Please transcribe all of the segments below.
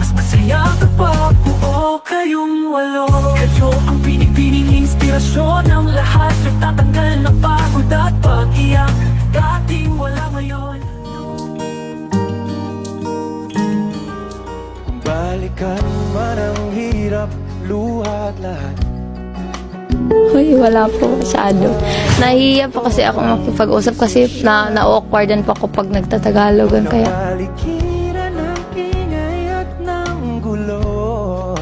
mas masaya kapag buo kayong walo. Kayo ang binibining inspirasyon ng lahat, nagtatanggal ng pagod at pag-iyak, dating wala ngayon. Kung balikan man ang hirap, luha at lahat. Uy, wala po masyado. Nahihiya po kasi ako makipag-usap kasi na-awkwardan po ako pag nagtatagalogan kaya. Paligiran ng ingay at ng gulo,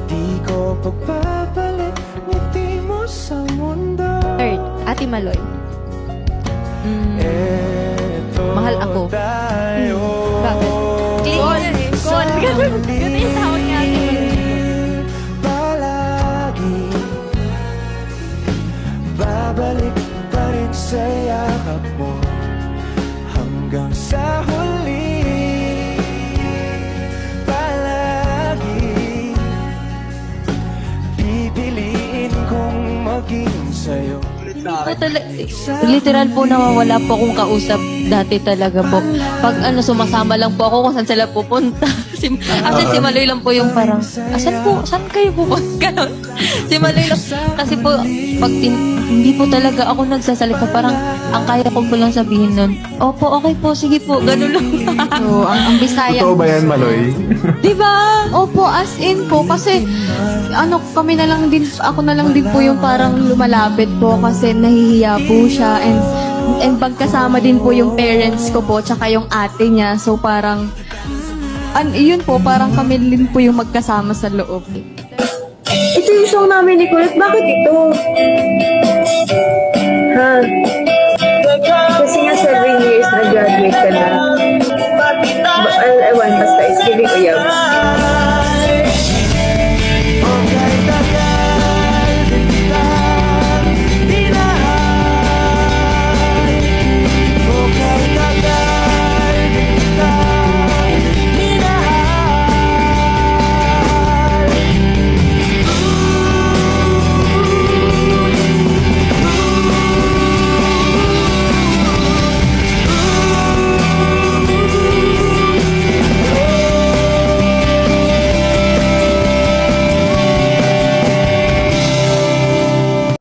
di ko pagpapalit ngiti mo sa mundo. Third, Ate Maloy. Eto Mahal ako. tayo. Bakit? Kon. Ganun yung tawag niya, Ate Maloy. Palagi babalik pa rin sa yakap mo hanggang sa huli. Palagi pipiliin kong maging sa'yo. Literal po nawawala po akong kausap dati talaga po. Pag sumasama lang po ako kung saan sila pupunta. Kasi si Maloy lang po yung parang, saan kayo pupunta? Ganon. Si Maloy lang. Kasi po, pag hindi po talaga ako nagsasalita, parang ang kaya ko po lang sabihin nun, opo, okay po, sige po, ganon lang. So, ang Bisaya. Totoo ba yan, Maloy? Diba? Opo, as in po. Kasi, kami na lang din, ako na lang din po yung parang lumalapit po kasi nahihiya po siya. And pagkasama din po yung parents ko po, tsaka yung ate niya. So, parang, yun po, parang kami din po yung magkasama sa loob. Ito yung song namin ni Colette. Bakit ito? Ha? Kasi nga 7 years na-graduate ka na. Ewan, basta it's giving uyab.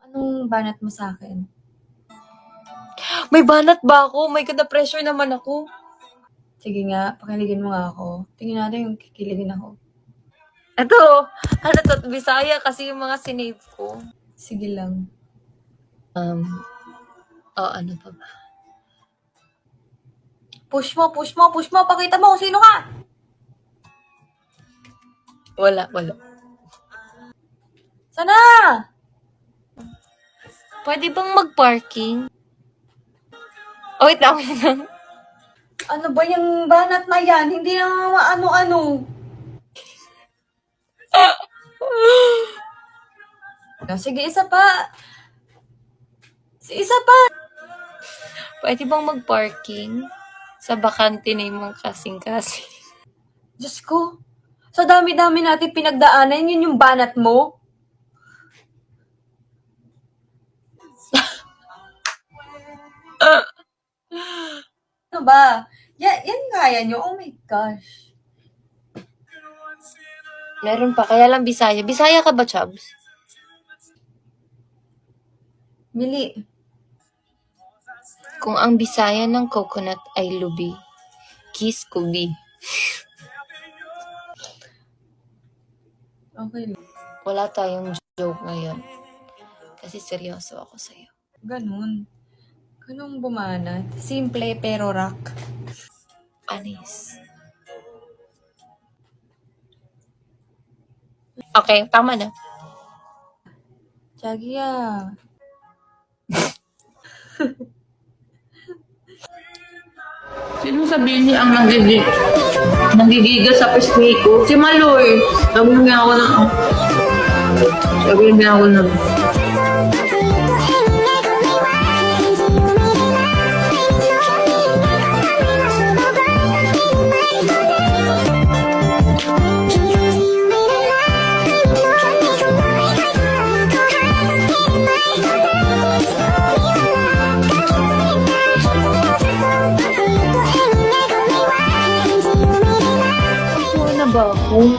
Anong banat mo sa akin? May banat ba ako? May kada-pressure naman ako. Sige nga, pakiligin mo nga ako. Tingnan natin yung kikiligin ako. Ito, ano to? Bisaya kasi yung mga sinave ko. Sige lang. Ano pa ba? Push mo, push mo, push mo. Pakita mo kung sino ka. Wala. Sana! Pwede bang mag-parking? Oh, wait lang. Ano ba yung banat na yan? Hindi na ano-ano. Sige, isa pa. Isa pa. Pwede bang mag-parking? Sa bakante na yung mga kasing-kasing. Diyos ko. Sa dami-dami natin pinagdaanan, yun yung banat mo? Ano ba? Yan kaya nyo? Oh my gosh. Meron pa, kaya lang Bisaya. Bisaya ka ba, Chubbs? Mili. Kung ang Bisaya ng coconut ay lubi, kiss kubi. Okay lang. Wala tayong joke ngayon. Kasi seryoso ako sa'yo. Ganun. Ganun bumanat. Simple pero rock. Anis. Okay, tama na. Chagi ah. Sino sabihin niya ang nanggigiga sa pisngi ko? Si Maloy. Sabi niya ako ng... ba ako?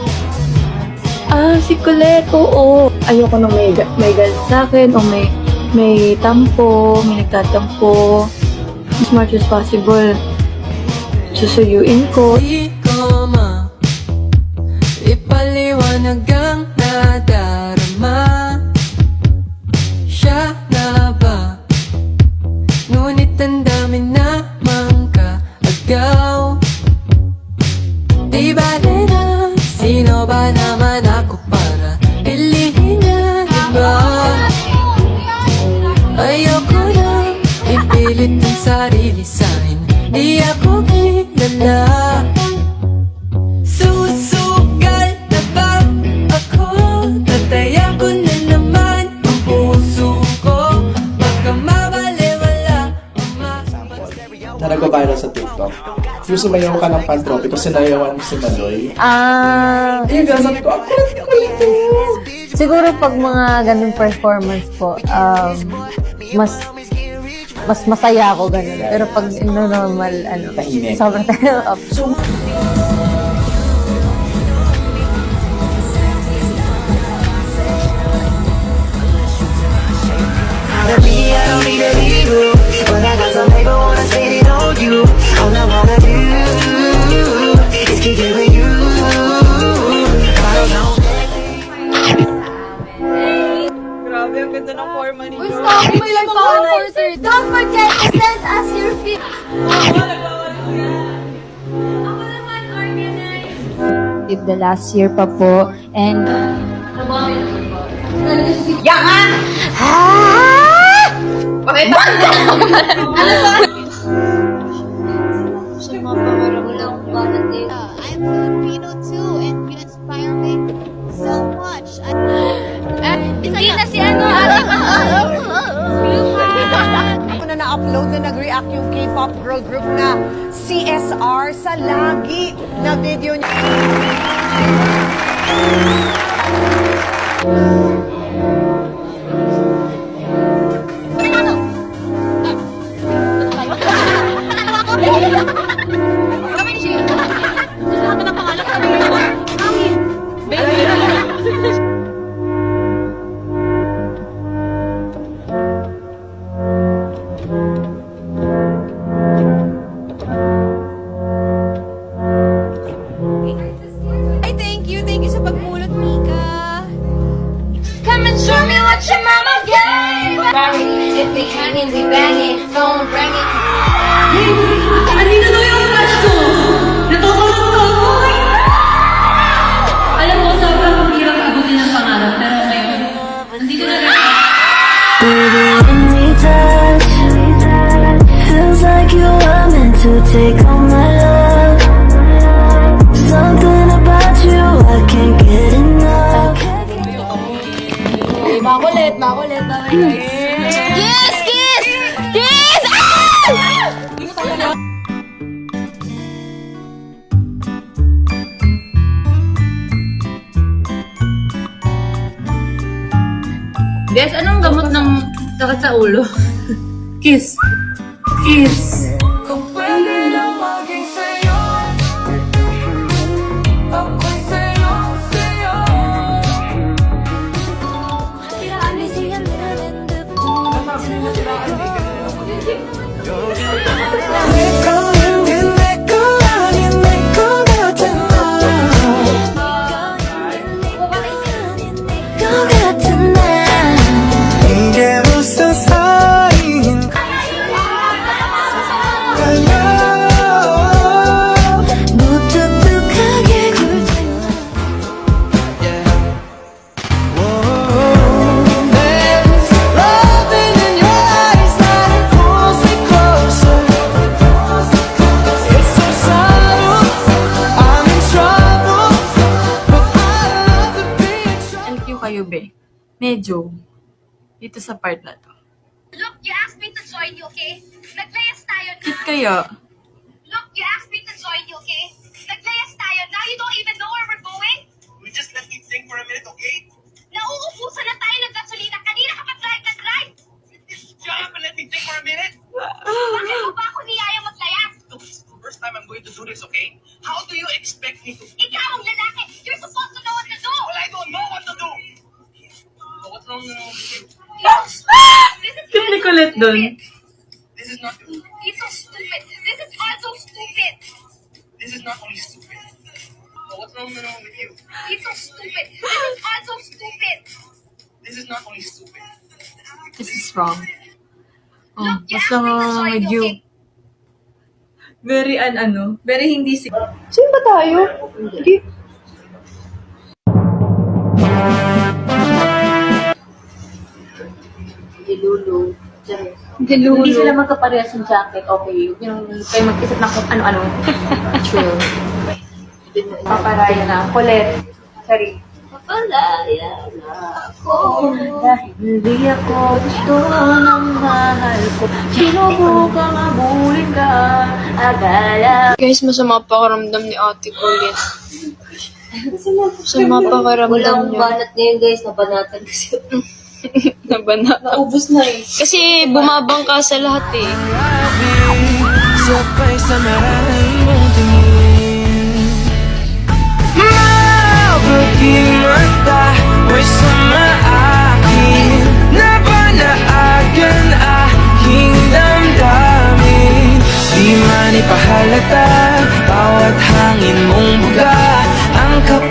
Si Colette, oo. Ayoko nang may galit sa akin o may tampo, may nagtatampo. As much as possible, susuyuin ko. Di ko ipaliwanag ang nadarama. Siya na ba? Ngunit ang dami namang kaagaw. Di bale na, sino ba naman ako para pilihin niya, diba? Ayoko na ipilit ang sarili sa'kin, di ako kilala. Susugal na ba ako? Tataya ko na naman ang puso ko. Baka mabaliwala ang Na nag-viral sa TikTok. Yung sumayaw ka ng pantropiko, sinayawan mo si Maloy. Yun, sabi ko, ang kulit ko. Siguro pag mga ganun performance po, mas masaya ako ganun. Pero pag normal, Tahimik. sobrang up. Don't forget to send us your feedback. The last year pa po. And I'm Filipino too, and you inspire me so much. Hindi na si ano, na na-upload na nag-react yung K-pop girl group na CSR sa lagi na video niya. Ay, thank you sa pagmulot, Mika. Come and show me what your mama gave. If we hanging, we banging, phone ringing. Andito na yung crush ko! Natutulog ko! Alam mo, sobrang hirap abutin ng pangarap, pero ngayon, andito na rin. Baby, when we touch, feels like you are meant to take all my love. Something about you, I can't get enough. Makulit. Kiss! Kiss! Guys, anong gamot ng sakit sa ulo? Kiss. Kiss. Kung pwede lang maging sa'yo, ako'y sa'yo. Ikaw yung ikaw 같은 날. ikaw 같은 날. 이게 무슨 사이인가요? 무뚝뚝하게 굴 There's loving in your eyes that pulls me closer. It's so subtle, I'm in trouble, but I love the beat. LQ kayo, be. Medyo. Dito sa part na to. Look, you asked me to join you, okay? Naglayas tayo na. Kit kaya. Look, you asked me to join you, okay? Naglayas tayo. Now you don't even know where we're going? We just let me think for a minute, okay? Nauubusan na tayo ng gasolina. Kanina ka pa drive na drive. Shut up and let me think for a minute. Bakit mo ba ako niyaya maglayas? Look, this is the first time I'm going to do this, okay? How do you expect me to... Ikaw ang lalaki. ulit dun? This is not. He's so stupid. This is also stupid. This is not only stupid. But what's wrong with you? He's so stupid. This is also stupid. This is not only stupid. This is wrong. Oh, Look, what's you're wrong acting like with you? okay. Very hindi Sino ba tayo? Hindi. Lulu. Lulu. Hindi sila magkaparehas ng jacket, okay. Yung kayo mag-isip ng kung ano-ano. True. Paparaya na. Colette. Sorry. Papalaya na ako dahil hindi ako gusto ng mahal ko. Sinubukang abulin ka, agala. Guys, masama pakiramdam ni Ate Colette. Masama pakiramdam Walang niya. banat ngayon guys, nabanatan kasi. Naubos na eh. Kasi bumabang ka sa lahat eh. Sabay sa maraming mong tingin Mabuting mata May sumaakin Napanaagan aking damdamin Di man ipahalata Bawat hangin mong buga Ang kapal